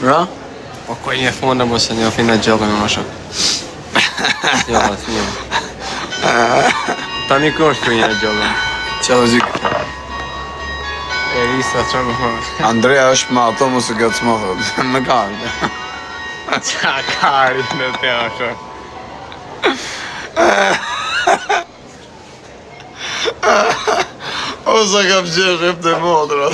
Ra? Po ku një fonda mos e një fina gjokën më shumë. Jo, asnjë. Tani ku është një gjokën? Çfarë zik? Erisa çfarë më thon? Andrea është me ato mos e gacmo thot. Në kartë. Ça kari në të ashtë. O sa kam gjesh rëp të modra.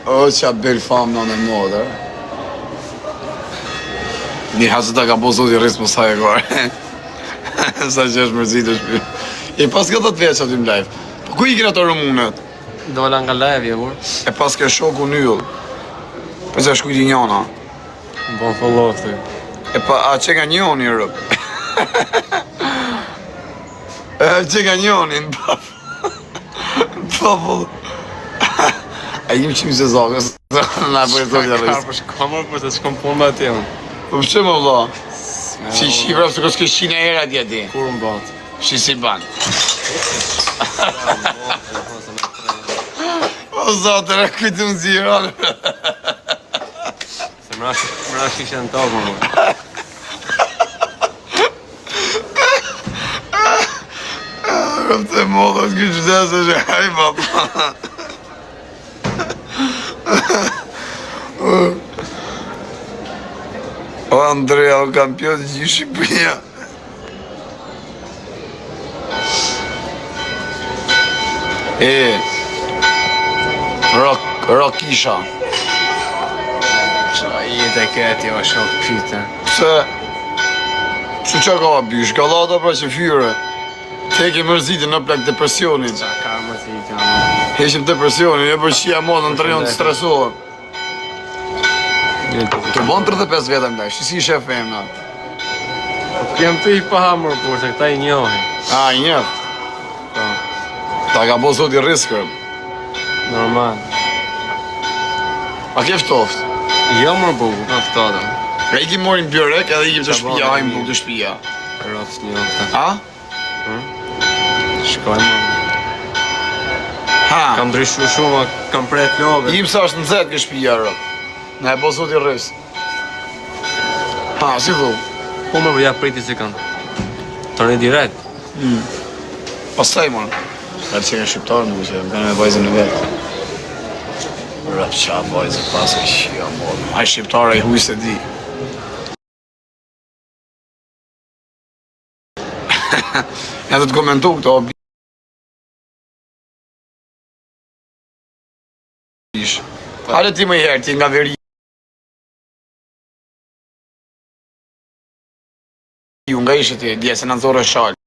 O qa bel fam në në modra. Një hasë ta ka po zoti rrisë më saj e kore. Sa që është mërzit është për. E pas ka të të veç aty më live. Po ku i kina të rëmunet? Dola nga live je kur? E pas ka shoku nyull. Po që shkujt i njona. Më bon follow të. E pa, a që ka njoni rëp? E që ka njonin, popull. A jim qim se zakës. Na për e zokë të rrisë. Ka për shkomër për të shkom punë më atë unë. Po për që më vla? Si shifra së kësë kështë 100 era tja ti. Kur më batë? Shi si ban. O zotë, në këtë më ziron. Se më rash ishte në tokë më. Rëmë të modë, është këtë qëtës është e haj, papa. O Andrea, o kampion të gjithë Shqipëria. Rokisha. Qa jetë e këti o shok pyte. Pse? Që që ka bysh? Ka lata pra që fyre. Te ke mërzitin në plak depresionin. Qa ka më të i kam. Heshim depresionin, e për shqia modë në trenion të stresohen. Të bon 35 vetëm dhe, si shef e emna. Kem të i pa hamur, por se këta i njohi. A, i njef. Po, Ta ka bo zoti riskër. normal. A ke ftoft? Jo më bukë, në fëtata. Ka i ki morin bjërek edhe i kim të shpia, hajmë buk të shpia. Rotës një ofta. A? Shkoj më. Ha? Kam ndryshu shumë, kam pret love. I im sa është në zetë ke shpia, rë. Ne e bo zoti ris. Ha, si dhu? Po më përja priti si kanë. Tërni direkt. Pastaj, morë. Ka të qenë shqiptarë në që kanë me vajzën në vetë. Rëp qa vajzë pas e shqia, morë. Aj shqiptarë e hujës e di. Ja të komentu këto bish. Hale ti më herë, ti nga veri. Ju nga ishe ti, dje se në nëzore shalë.